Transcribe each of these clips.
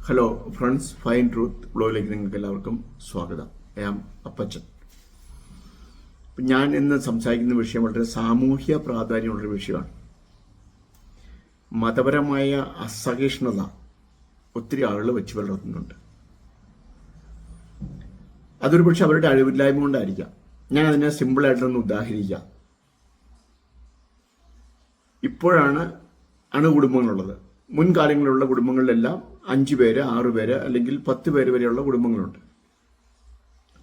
Hello friends, fine truth ബ്ലോഗിലേക്ക് നിങ്ങൾക്ക് എല്ലാവർക്കും സ്വാഗതം. അപ്പച്ചൻ. ഞാൻ ഇന്ന് സംസാരിക്കുന്ന വിഷയം വളരെ സാമൂഹ്യ പ്രാധാന്യമുള്ളൊരു വിഷയമാണ്. മതപരമായ അസഹിഷ്ണുത ഒത്തിരി ആളുകൾ വെച്ച് പുലർത്തുന്നുണ്ട്. അതൊരു പക്ഷെ അവരുടെ അറിവില്ലായ്മ കൊണ്ടായിരിക്കാം. ഞാൻ അതിനെ സിമ്പിളായിട്ടൊന്ന് ഉദാഹരിക്കാം. ഇപ്പോഴാണ് അണുകുടുംബങ്ങളുള്ളത്. മുൻകാലങ്ങളിലുള്ള കുടുംബങ്ങളിലെല്ലാം 5 പേര് 6 പേര് അല്ലെങ്കിൽ 10 പേര് വരെയുള്ള കുടുംബങ്ങളുണ്ട്.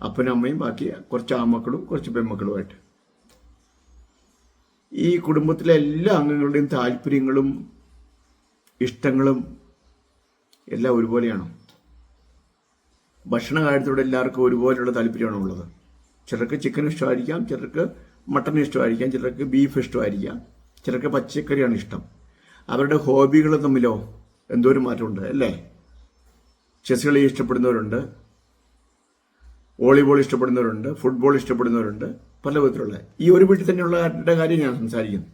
അപ്പനും അമ്മയും ബാക്കി കുറച്ച് ആമക്കളും കുറച്ച് പെൺമക്കളുമായിട്ട്. ഈ കുടുംബത്തിലെ എല്ലാ അംഗങ്ങളുടെയും താല്പര്യങ്ങളും ഇഷ്ടങ്ങളും എല്ലാം ഒരുപോലെയാണോ? ഭക്ഷണ കാര്യത്തോടെ എല്ലാവർക്കും ഒരുപോലെയുള്ള താല്പര്യമാണോ ഉള്ളത്? ചിലർക്ക് ചിക്കൻ ഇഷ്ടമായിരിക്കാം, ചിലർക്ക് മട്ടൺ ഇഷ്ടമായിരിക്കാം, ചിലർക്ക് ബീഫ് ഇഷ്ടമായിരിക്കാം, ചിലർക്ക് പച്ചക്കറിയാണ് ഇഷ്ടം. അവരുടെ ഹോബികൾ തമ്മിലോ എന്തോരം മാറ്റമുണ്ട് അല്ലേ? ചെസ് കളി ഇഷ്ടപ്പെടുന്നവരുണ്ട്, വോളിബോൾ ഇഷ്ടപ്പെടുന്നവരുണ്ട്, ഫുട്ബോൾ ഇഷ്ടപ്പെടുന്നവരുണ്ട്, പല വിധത്തിലുള്ള. ഈ ഒരു വീട്ടിൽ തന്നെയുള്ള കാര്യം ഞാൻ സംസാരിക്കുന്നു.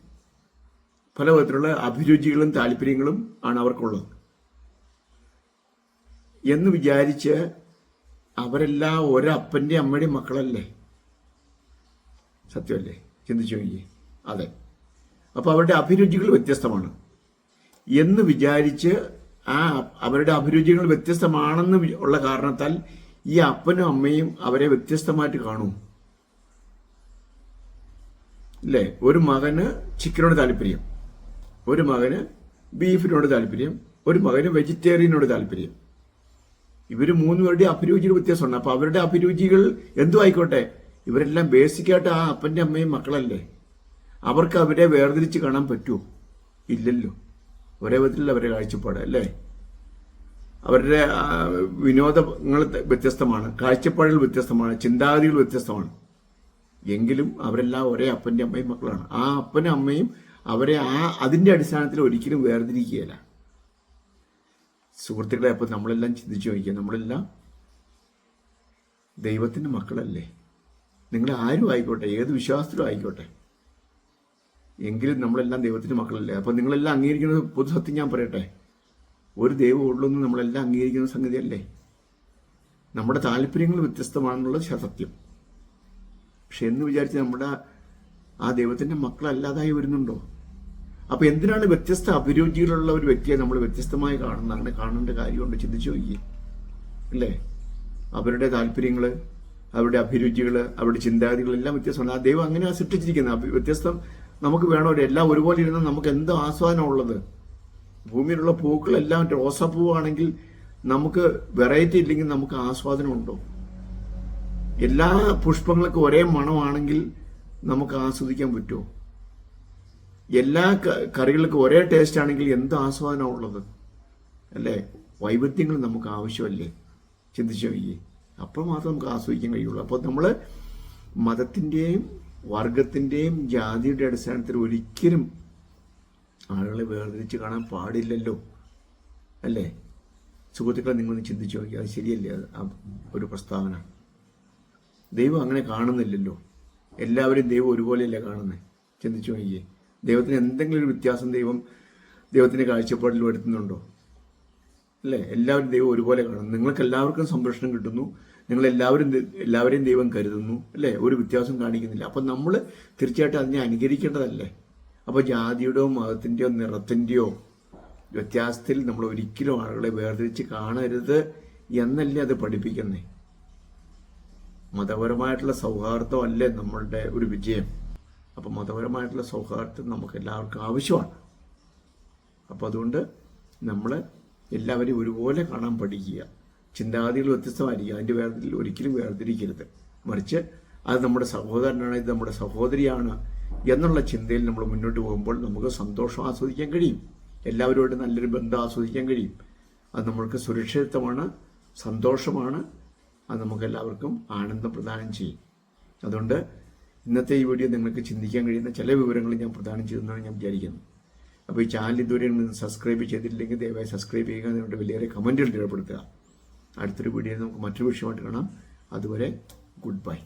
പല വിധത്തിലുള്ള അഭിരുചികളും താല്പര്യങ്ങളും ആണ് അവർക്കുള്ളത് എന്ന് വിചാരിച്ച് അവരെല്ലാം ഒരപ്പൻ്റെ അമ്മയുടെയും മക്കളല്ലേ? സത്യമല്ലേ? ചിന്തിച്ചു നോക്കിയേ. അതെ. അപ്പോൾ അവരുടെ അഭിരുചികൾ വ്യത്യസ്തമാണ് എന്ന് വിചാരിച്ച് അവരുടെ അഭിരുചികൾ വ്യത്യസ്തമാണെന്ന് ഉള്ള കാരണത്താൽ ഈ അപ്പനും അമ്മയും അവരെ വ്യത്യസ്തമായിട്ട് കാണും. അല്ലേ? ഒരു മകന് ചിക്കനോട് താല്പര്യം, ഒരു മകന് ബീഫിനോട് താല്പര്യം, ഒരു മകന് വെജിറ്റേറിയനോട് താല്പര്യം. ഇവർ 3 പേരുടെ അഭിരുചികൾ വ്യത്യാസമുണ്ട്. അപ്പൊ അവരുടെ അഭിരുചികൾ എന്തും ആയിക്കോട്ടെ, ഇവരെല്ലാം ബേസിക്കായിട്ട് ആ അപ്പന്റെ അമ്മയും മക്കളല്ലേ? അവർക്ക് അവരെ വേർതിരിച്ച് കാണാൻ പറ്റുമോ? ഇല്ലല്ലോ. ഒരേ വിധത്തിലുള്ള അവരുടെ കാഴ്ചപ്പാട് അല്ലേ? അവരുടെ വിനോദങ്ങൾ വ്യത്യസ്തമാണ്, കാഴ്ചപ്പാടുകൾ വ്യത്യസ്തമാണ്, ചിന്താഗതികൾ വ്യത്യസ്തമാണ്. എങ്കിലും അവരെല്ലാം ഒരേ അപ്പൻ്റെ അമ്മയും മക്കളാണ്. ആ അപ്പനും അമ്മയും അവരെ അതിൻ്റെ അടിസ്ഥാനത്തിൽ ഒരിക്കലും വേർതിരിക്കുകയില്ല. സുഹൃത്തുക്കളെ, അപ്പോൾ നമ്മളെല്ലാം ചിന്തിച്ചു നോക്കിയാൽ നമ്മളെല്ലാം ദൈവത്തിൻ്റെ മക്കളല്ലേ? നിങ്ങൾ ആരും ആയിക്കോട്ടെ, ഏത് വിശ്വാസത്തിലും ആയിക്കോട്ടെ, എങ്കിലും നമ്മളെല്ലാം ദൈവത്തിൻ്റെ മക്കളല്ലേ? അപ്പം നിങ്ങളെല്ലാം അംഗീകരിക്കുന്നത് പൊതുസത്യം ഞാൻ പറയട്ടെ, ഒരു ദൈവം ഉള്ളൂന്ന് നമ്മളെല്ലാം അംഗീകരിക്കുന്ന സംഗതിയല്ലേ? നമ്മുടെ താല്പര്യങ്ങൾ വ്യത്യസ്തമാണെന്നുള്ളത് സത്യം. പക്ഷെ എന്ന് വിചാരിച്ച് നമ്മുടെ ആ ദൈവത്തിൻ്റെ മക്കളല്ലാതായി വരുന്നുണ്ടോ? അപ്പം എന്തിനാണ് വ്യത്യസ്ത അഭിരുചികളുള്ള ഒരു വ്യക്തിയെ നമ്മൾ വ്യത്യസ്തമായി കാണുന്നതാണ്? കാണേണ്ട കാര്യമുണ്ട്. ചിന്തിച്ചു നോക്കി അല്ലേ? അവരുടെ താല്പര്യങ്ങൾ, അവരുടെ അഭിരുചികൾ, അവരുടെ ചിന്താഗതികളെല്ലാം വ്യത്യസ്തമാണ്. ആ ദൈവം അങ്ങനെയാണ് സൃഷ്ടിച്ചിരിക്കുന്നത്. വ്യത്യസ്തം നമുക്ക് വേണോ? എല്ലാം ഒരുപോലെ ഇരുന്നാൽ നമുക്ക് എന്ത് ആസ്വാദനം ഉള്ളത്? ഭൂമിയിലുള്ള പൂക്കളെല്ലാം റോസാപ്പൂവാണെങ്കിൽ നമുക്ക് വെറൈറ്റി ഇല്ലെങ്കിൽ നമുക്ക് ആസ്വാദനം ഉണ്ടോ? എല്ലാ പുഷ്പങ്ങൾക്കും ഒരേ മണമാണെങ്കിൽ നമുക്ക് ആസ്വദിക്കാൻ പറ്റുമോ? എല്ലാ കറികൾക്കും ഒരേ ടേസ്റ്റ് ആണെങ്കിൽ എന്ത് ആസ്വാദനമാണ് ഉള്ളത് അല്ലേ? വൈവിധ്യങ്ങൾ നമുക്ക് ആവശ്യമല്ലേ? ചിന്തിച്ചു നോക്കിയേ. അപ്പോൾ മാത്രം നമുക്ക് ആസ്വദിക്കാൻ കഴിയുള്ളൂ. അപ്പോൾ നമ്മൾ മതത്തിൻ്റെയും വർഗത്തിൻ്റെയും ജാതിയുടെ അടിസ്ഥാനത്തിൽ ഒരിക്കലും ആളുകളെ വേർതിരിച്ച് കാണാൻ പാടില്ലല്ലോ അല്ലേ? സുഹൃത്തുക്കളെ, നിങ്ങളൊന്ന് ചിന്തിച്ചു നോക്കി. അത് ശരിയല്ലേ? ഒരു പ്രസ്താവന ദൈവം അങ്ങനെ കാണുന്നില്ലല്ലോ. എല്ലാവരും ദൈവം ഒരുപോലെയല്ലേ കാണുന്നത്? ചിന്തിച്ചു നോക്കിയേ. ദൈവത്തിന് എന്തെങ്കിലും ഒരു വ്യത്യാസം ദൈവത്തിൻ്റെ കാഴ്ചപ്പാടിൽ വരുത്തുന്നുണ്ടോ? അല്ലേ? എല്ലാവരും ദൈവം ഒരുപോലെ കാണുന്നു. നിങ്ങൾക്ക് എല്ലാവർക്കും സംരക്ഷണം കിട്ടുന്നു, എല്ലാവരെയും ദൈവം കരുതുന്നു അല്ലേ? ഒരു വ്യത്യാസം കാണിക്കുന്നില്ല. അപ്പം നമ്മൾ തീർച്ചയായിട്ടും അതിനെ അനുകരിക്കേണ്ടതല്ലേ? അപ്പോൾ ജാതിയുടെയോ മതത്തിൻ്റെയോ നിറത്തിൻ്റെയോ വ്യത്യാസത്തിൽ നമ്മൾ ഒരിക്കലും ആളുകളെ വേർതിരിച്ച് കാണരുത് എന്നല്ലേ അത് പഠിപ്പിക്കുന്നേ? മതപരമായിട്ടുള്ള സൗഹാർദ്ദം അല്ലേ നമ്മളുടെ ഒരു വിജയം? അപ്പം മതപരമായിട്ടുള്ള സൗഹാർദ്ദം നമുക്ക് എല്ലാവർക്കും ആവശ്യമാണ്. അപ്പോൾ അതുകൊണ്ട് നമ്മൾ എല്ലാവരെയും ഒരുപോലെ കാണാൻ പഠിക്കുക. ചിന്താഗതികൾ വ്യത്യസ്തമായിരിക്കും, അതിൻ്റെ വേർതിരിൽ ഒരിക്കലും വേർതിരിക്കരുത്. മറിച്ച് അത് നമ്മുടെ സഹോദരനാണ്, ഇത് നമ്മുടെ സഹോദരിയാണ് എന്നുള്ള ചിന്തയിൽ നമ്മൾ മുന്നോട്ട് പോകുമ്പോൾ നമുക്ക് സന്തോഷം ആസ്വദിക്കാൻ കഴിയും. എല്ലാവരുമായിട്ട് നല്ലൊരു ബന്ധം ആസ്വദിക്കാൻ കഴിയും. അത് നമ്മൾക്ക് സുരക്ഷിതത്വമാണ്, സന്തോഷമാണ്. അത് നമുക്ക് എല്ലാവർക്കും ആനന്ദം പ്രദാനം ചെയ്യും. അതുകൊണ്ട് ഇന്നത്തെ ഈ വീഡിയോ നിങ്ങൾക്ക് ചിന്തിക്കാൻ കഴിയുന്ന ചില വിവരങ്ങൾ ഞാൻ പ്രദാനം ചെയ്തെന്നാണ് ഞാൻ വിചാരിക്കുന്നത്. അപ്പോൾ ഈ ചാനൽ ഇതുവരെ സബ്സ്ക്രൈബ് ചെയ്തിട്ടില്ലെങ്കിൽ ദയവായി സബ്സ്ക്രൈബ് ചെയ്യുക. നിങ്ങളുടെ വലിയ കമൻറ്റുകൾ രേഖപ്പെടുത്തുക. അടുത്തൊരു വീഡിയോയിൽ നമുക്ക് മറ്റൊരു വിഷയമായിട്ട് കാണാം. അതുവരെ ഗുഡ് ബൈ.